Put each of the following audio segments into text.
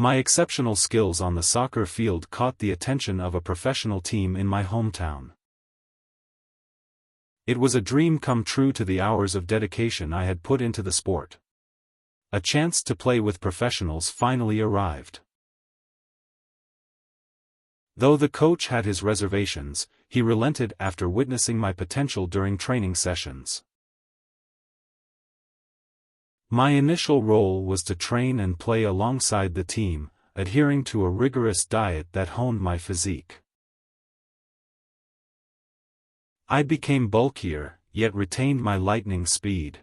My exceptional skills on the soccer field caught the attention of a professional team in my hometown. It was a dream come true to the hours of dedication I had put into the sport. A chance to play with professionals finally arrived. Though the coach had his reservations, he relented after witnessing my potential during training sessions. My initial role was to train and play alongside the team, adhering to a rigorous diet that honed my physique. I became bulkier, yet retained my lightning speed.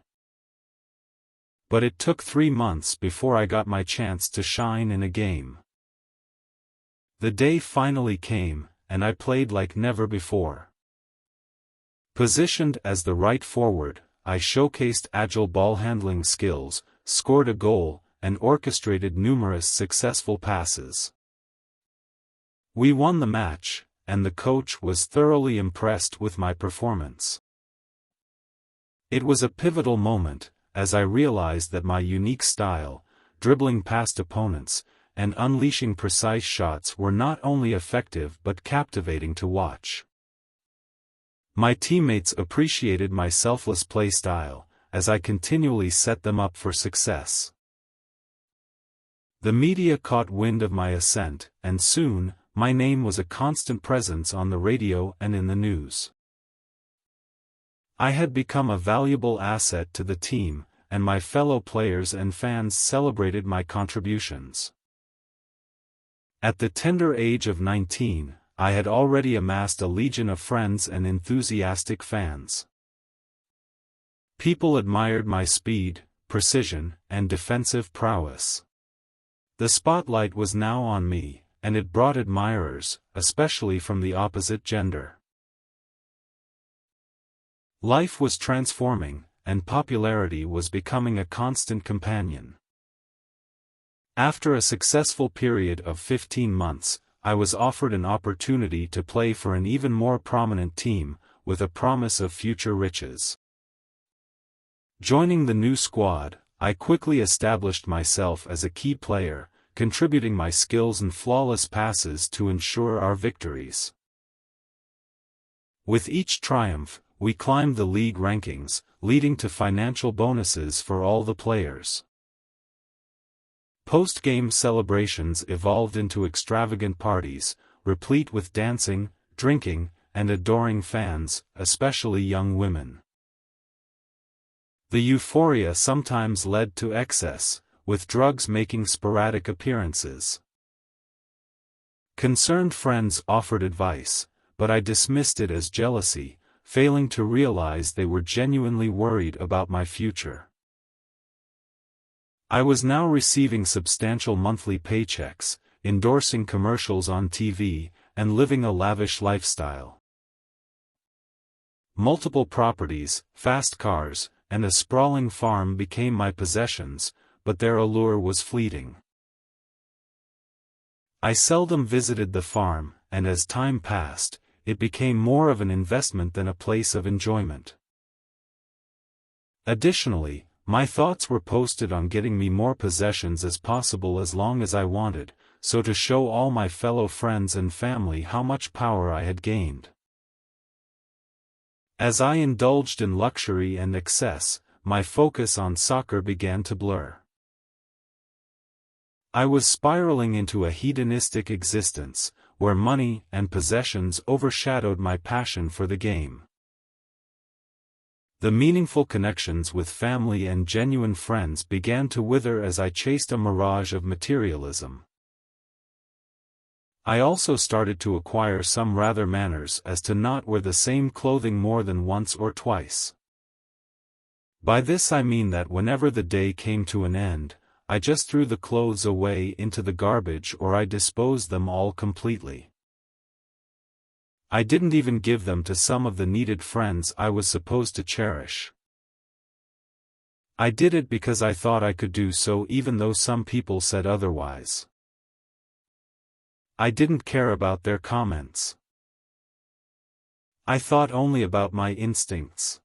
But it took 3 months before I got my chance to shine in a game. The day finally came, and I played like never before. Positioned as the right forward, I showcased agile ball-handling skills, scored a goal, and orchestrated numerous successful passes. We won the match, and the coach was thoroughly impressed with my performance. It was a pivotal moment, as I realized that my unique style, dribbling past opponents, and unleashing precise shots were not only effective but captivating to watch. My teammates appreciated my selfless play style, as I continually set them up for success. The media caught wind of my ascent, and soon, my name was a constant presence on the radio and in the news. I had become a valuable asset to the team, and my fellow players and fans celebrated my contributions. At the tender age of 19, I had already amassed a legion of friends and enthusiastic fans. People admired my speed, precision, and defensive prowess. The spotlight was now on me, and it brought admirers, especially from the opposite gender. Life was transforming, and popularity was becoming a constant companion. After a successful period of 15 months, I was offered an opportunity to play for an even more prominent team, with a promise of future riches. Joining the new squad, I quickly established myself as a key player, contributing my skills and flawless passes to ensure our victories. With each triumph, we climbed the league rankings, leading to financial bonuses for all the players. Post-game celebrations evolved into extravagant parties, replete with dancing, drinking, and adoring fans, especially young women. The euphoria sometimes led to excess, with drugs making sporadic appearances. Concerned friends offered advice, but I dismissed it as jealousy, failing to realize they were genuinely worried about my future. I was now receiving substantial monthly paychecks, endorsing commercials on TV, and living a lavish lifestyle. Multiple properties, fast cars, and a sprawling farm became my possessions, but their allure was fleeting. I seldom visited the farm, and as time passed, it became more of an investment than a place of enjoyment. Additionally, my thoughts were posted on getting me more possessions as possible as long as I wanted, so to show all my fellow friends and family how much power I had gained. As I indulged in luxury and excess, my focus on soccer began to blur. I was spiraling into a hedonistic existence, where money and possessions overshadowed my passion for the game. The meaningful connections with family and genuine friends began to wither as I chased a mirage of materialism. I also started to acquire some rather manners as to not wear the same clothing more than once or twice. By this I mean that whenever the day came to an end, I just threw the clothes away into the garbage or I disposed them all completely. I didn't even give them to some of the needed friends I was supposed to cherish. I did it because I thought I could do so even though some people said otherwise. I didn't care about their comments. I thought only about my instincts.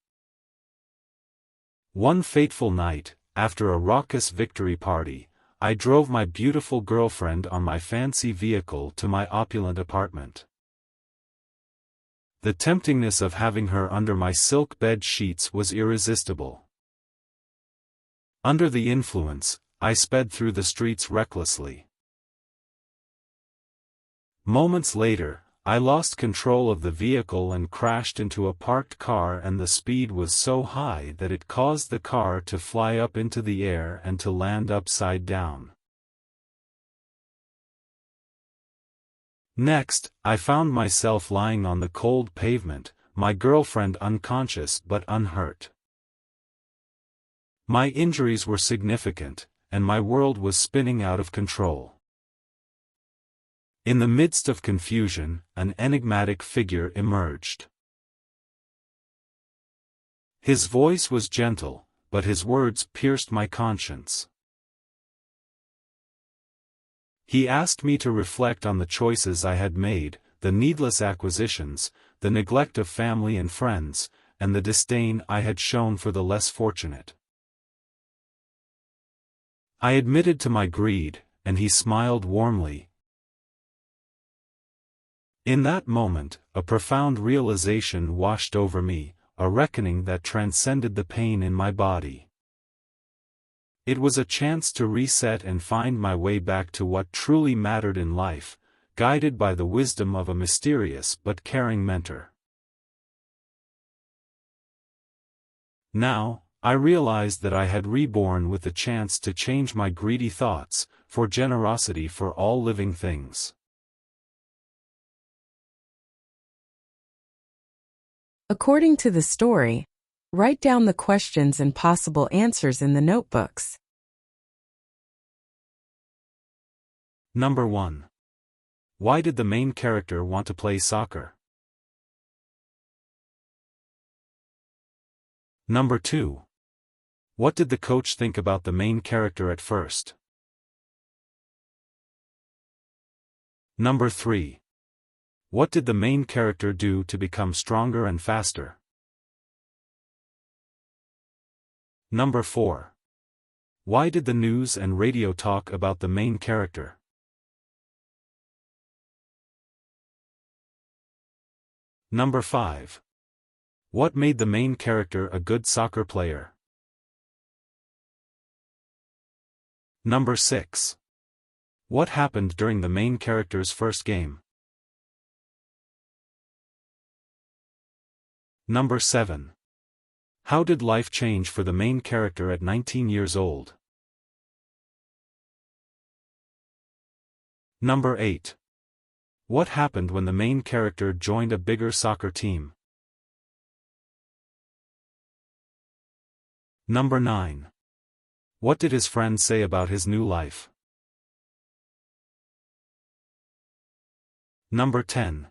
One fateful night, after a raucous victory party, I drove my beautiful girlfriend on my fancy vehicle to my opulent apartment. The temptingness of having her under my silk bed sheets was irresistible. Under the influence, I sped through the streets recklessly. Moments later, I lost control of the vehicle and crashed into a parked car, and the speed was so high that it caused the car to fly up into the air and to land upside down. Next, I found myself lying on the cold pavement, my girlfriend unconscious but unhurt. My injuries were significant, and my world was spinning out of control. In the midst of confusion, an enigmatic figure emerged. His voice was gentle, but his words pierced my conscience. He asked me to reflect on the choices I had made, the needless acquisitions, the neglect of family and friends, and the disdain I had shown for the less fortunate. I admitted to my greed, and he smiled warmly. In that moment, a profound realization washed over me, a reckoning that transcended the pain in my body. It was a chance to reset and find my way back to what truly mattered in life, guided by the wisdom of a mysterious but caring mentor. Now, I realized that I had reborn with the chance to change my greedy thoughts, for generosity for all living things. According to the story, write down the questions and possible answers in the notebooks. Number 1. Why did the main character want to play soccer? Number 2. What did the coach think about the main character at first? Number 3. What did the main character do to become stronger and faster? Number 4. Why did the news and radio talk about the main character? Number 5. What made the main character a good soccer player? Number 6. What happened during the main character's first game? Number 7. How did life change for the main character at 19 years old? Number 8. What happened when the main character joined a bigger soccer team? Number 9. What did his friends say about his new life? Number 10.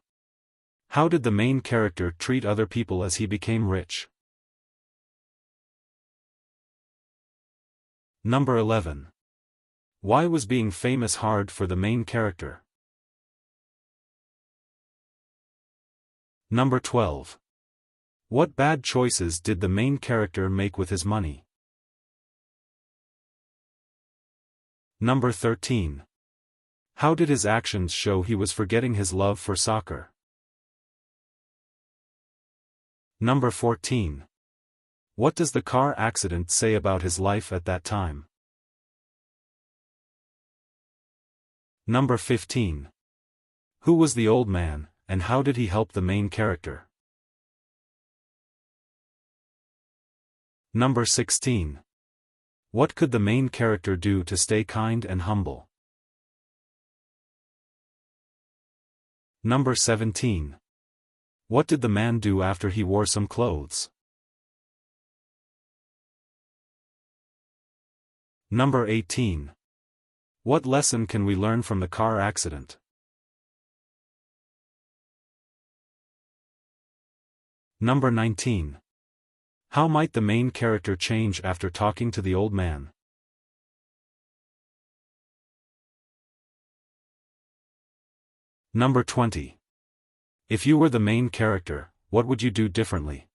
How did the main character treat other people as he became rich? Number 11. Why was being famous hard for the main character? Number 12. What bad choices did the main character make with his money? Number 13. How did his actions show he was forgetting his love for soccer? Number 14. What does the car accident say about his life at that time? Number 15. Who was the old man, and how did he help the main character? Number 16. What could the main character do to stay kind and humble? Number 17. What did the man do after he wore some clothes? Number 18. What lesson can we learn from the car accident? Number 19. How might the main character change after talking to the old man? Number 20. If you were the main character, what would you do differently?